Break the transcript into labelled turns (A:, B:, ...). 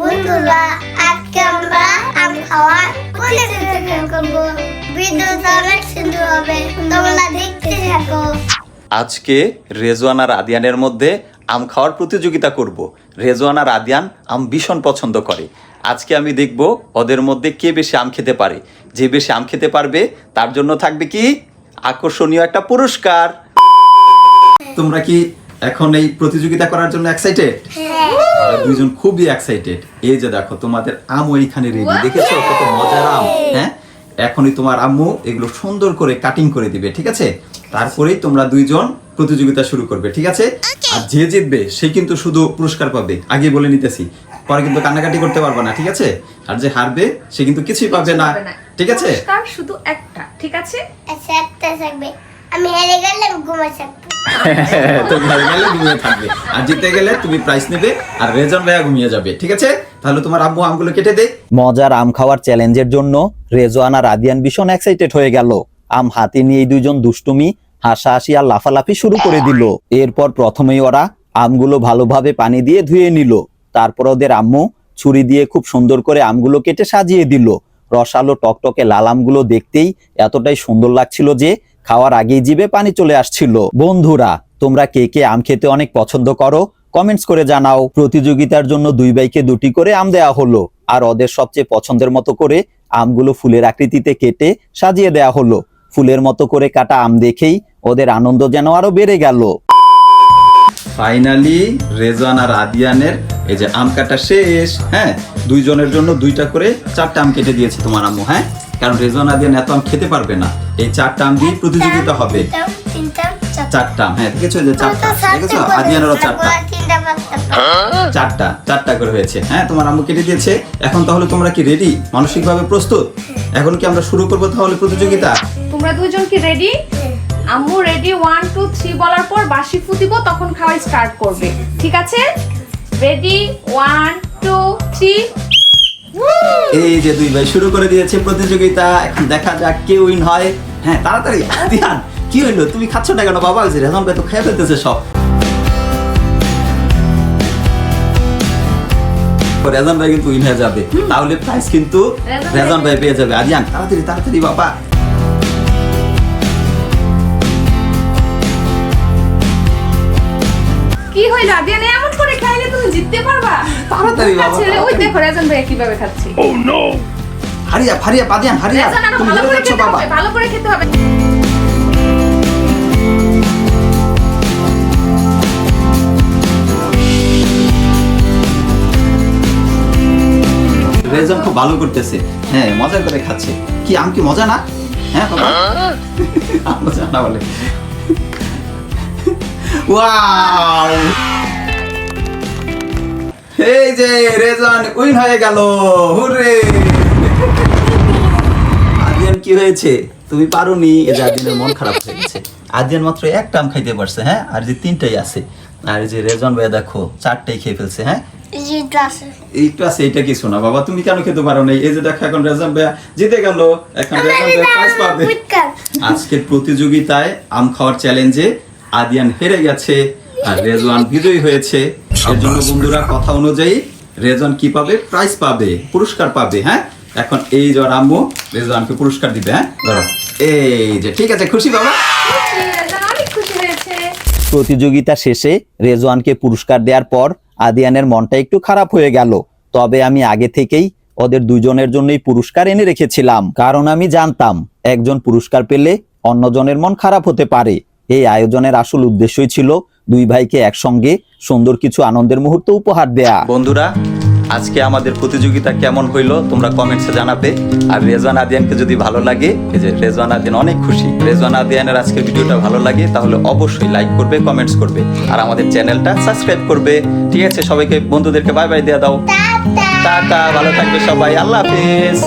A: বন্ধুরা আজকে আমরা আম খাওয়ার প্রতিযোগিতা করব। ভিডিওটা অনেক সুন্দর হবে, তোমরা দেখতে থাকো।
B: আজকে রেজওয়ান আর আদিয়ানের মধ্যে আম খাওয়ার প্রতিযোগিতা করব। রেজওয়ান আর আদিয়ান আম ভীষণ পছন্দ করে। আজকে আমি দেখব ওদের মধ্যে কে বেশি আম খেতে পারে। যে বেশি আম খেতে পারবে তার জন্য থাকবে কি আকর্ষণীয় একটা পুরস্কার। তোমরা কি এখন এই প্রতিযোগিতা করার জন্য এক্সাইটেড? আর দুইজন খুবই এক্সাইটেড। এই যে দেখো তোমাদের আম ওইখানে রেডি, দেখেছো কত মজার আম। হ্যাঁ, এখনই তোমার আম্মু এগুলো সুন্দর করে কাটিং করে দিবে, ঠিক আছে? তারপরেই তোমরা দুইজন প্রতিযোগিতা শুরু করবে, ঠিক আছে? আর যে জিতবে সে কিন্তু শুধু পুরস্কার পাবে, আগে বলে নিতেছি, পরে কিন্তু কান্নাকাটি করতে পারবে না, ঠিক আছে? আর যে হারবে সে কিন্তু কিছুই পাবে না, ঠিক আছে?
C: পুরস্কার শুধু একটা, ঠিক আছে?
A: আচ্ছা, একটা থাকবে। আমি হেরে গেলে ঘুমাই থাকবো।
B: তুমি হারে গেলে ঘুমিয়ে থাকবে, আর জিতে গেলে তুমি প্রাইজ নেবে, আর রেজন ভাইয়া ঘুমিয়ে যাবে, ঠিক আছে? তাহলে তোমার আম্মু আমগুলো কেটে দে। মজার আম খাওয়ার চ্যালেঞ্জের জন্য রেজওয়ান আর আদিয়ান ভীষণ এক্সাইটেড হয়ে গেল। আম হাতে নিয়ে এই দুইজন দুষ্টুমি, হাসাহাসি আর লাফালাফি শুরু করে দিল। এরপর প্রথমেই ওরা আমগুলো ভালোভাবে পানি দিয়ে ধুয়ে নিল। তারপর ওদের আম্মু ছুরি দিয়ে খুব সুন্দর করে আমগুলো কেটে সাজিয়ে দিল। রসালো টকটকে লাল আমগুলো দেখতেই এতটাই সুন্দর লাগছিল যে খাওয়ার আগেই জিভে পানি চলে আসছিল। বন্ধুরা, তোমরা কে কে আম খেতে অনেক পছন্দ করো কমেন্টস করে জানাও। প্রতিযোগিতার জন্য দুই ভাইকে দুটি করে আম দেয়া হলো, আর ওদের সবচেয়ে পছন্দের মতো করে আমগুলো ফুলের আকৃতিতে কেটে সাজিয়ে দেয়া হলো। ফুলের মতো করে কাটা আম দেখেই ওদের আনন্দ যেন আরো বেড়ে গেল। ফাইনালি রেজওয়ান আর আদিয়ানের এই যে আম কাটা শেষ। হ্যাঁ, দুইজনের জন্য দুইটা করে 4টা আম কেটে দিয়েছে তোমার আম্মু। হ্যাঁ, কারণ রেজওয়ান আদিয়ান এত আম খেতে পারবে না, এই 4টা আম দিয়ে প্রতিযোগিতা হবে। 4টা আম, হ্যাঁ দেখেছো, যে 4টা দেখেছো, আদিয়ানেরও 4টা করে হয়েছে। হ্যাঁ, তোমার আম্মু কেটে দিয়েছে। এখন তাহলে তোমরা কি রেডি, মানসিকভাবে প্রস্তুত? এখন কি আমরা শুরু করবো তাহলে প্রতিযোগিতা?
C: তোমরা দুজন কি রেডি? আম্মু রেডি 1 2 3 বলার পর বাঁশি ফুটিব, তখন খাওয়া স্টার্ট করবে, ঠিক আছে? রেডি 1 2 3।
B: এই যে দুই ভাই শুরু করে দিয়েছে প্রতিযোগিতা। এখন দেখা যাক কে উইন হয়। হ্যাঁ, তাড়াতাড়ি। আদিয়ান, কি হইলো? তুমি খাচ্ছ না কেন বাবা? যে রেজন ভাই তো খেয়ে ফেলতেছে সব। রেজন ভাই কিন্তু উইন হয়ে যাবে, তাহলে প্রাইজ কিন্তু রেজন ভাই পেয়ে যাবে। আদিয়ান তাড়াতাড়ি তাড়াতাড়ি বাবা।
C: কি হইলো আদিয়ান? এমন করে খাইলে তুমি জিততে পারবা?
B: তাড়াতাড়ি বাবা।
C: ছেলে ওই দেখো রেজন ভাই কিভাবে খাচ্ছে।
B: ও নো! হারিয়া হারিয়া আদিয়ান হারিয়া,
C: রেজন আরো
B: তুমি
C: ভালো
B: হেরে
C: করে
B: যাচ্ছ
C: খেতে
B: বাবা।
C: হবে, ভালো করে খেতে হবে।
B: রেজন খুব ভালো করতেছে। হ্যাঁ, মজা করে খাচ্ছে। কি আম কি মজা না? হ্যাঁ বাবা, মজা না বলে। ওয়াও! এই যে রেজন উইন হয়ে গেল, হুররে! আদিয়ান কি হয়েছে? তুমি পারোনি। এই যে আদিয়ানের মন খারাপ হয়ে গেছে। আদিয়ান মাত্র একটা আম খাইতে পারছে, হ্যাঁ, আর যে 3টাই আছে। আর এই যে রেজন ভাই দেখো 4টাই খেয়ে ফেলছে। হ্যাঁ, এইটা আছে, এটা কিছু না বাবা, তুমি কেন খেতে পারো না? এই যে দেখো এখন রেজন ভাই জিতে গেল, এখন রেজন ভাই প্রাইজ পাবে। আজকের প্রতিযোগিতায় আম খাওয়ার চ্যালেঞ্জে আদিয়ান হেরে গেছে আর রেজওয়ান বিজয়ী হয়েছে। এর জন্য বন্ধুরা কথা অনুযায়ী রেজওয়ান কি পাবে? প্রাইজ পাবে, পুরস্কার পাবে। হ্যাঁ, এখন এই যে আম্মু রেজওয়ানকে পুরস্কার দিবে। হ্যাঁ, ধরো, এই যে, ঠিক আছে, খুশি বাবা?
C: রেজন অনেক খুশি হয়েছে।
D: প্রতিযোগিতা শেষে রেজওয়ানকে পুরস্কার দেওয়ার পর আদিয়ানের মনটা একটু খারাপ হয়ে গেল। তবে আমি আগে থেকেই ওদের দুজনের জন্যই পুরস্কার এনে রেখেছিলাম, কারণ আমি জানতাম একজন পুরস্কার পেলে অন্যজনের মন খারাপ হতে পারে। এই আয়োজনের আসল উদ্দেশ্যই ছিল দুই ভাইকে একসঙ্গে সুন্দর কিছু আনন্দের মুহূর্ত উপহার দেয়া।
B: বন্ধুরা, আজকে আমাদের প্রতিযোগিতা কেমন হইলো তোমরা কমেন্টসে জানাবে। আর রেজওয়ান আদিয়ানকে যদি ভালো লাগে, এই যে রেজওয়ান আদিয়ান অনেক খুশি, রেজওয়ান আদিয়ানের আজকের ভিডিওটা ভালো লাগে তাহলে অবশ্যই লাইক করবে, কমেন্টস করবে, আর আমাদের চ্যানেলটা সাবস্ক্রাইব করবে, ঠিক আছে? সবাইকে, বন্ধুদেরকে বাই বাই দিয়ে দাও। টাটা, ভালো থাকবে সবাই, আল্লাহ হাফেজ।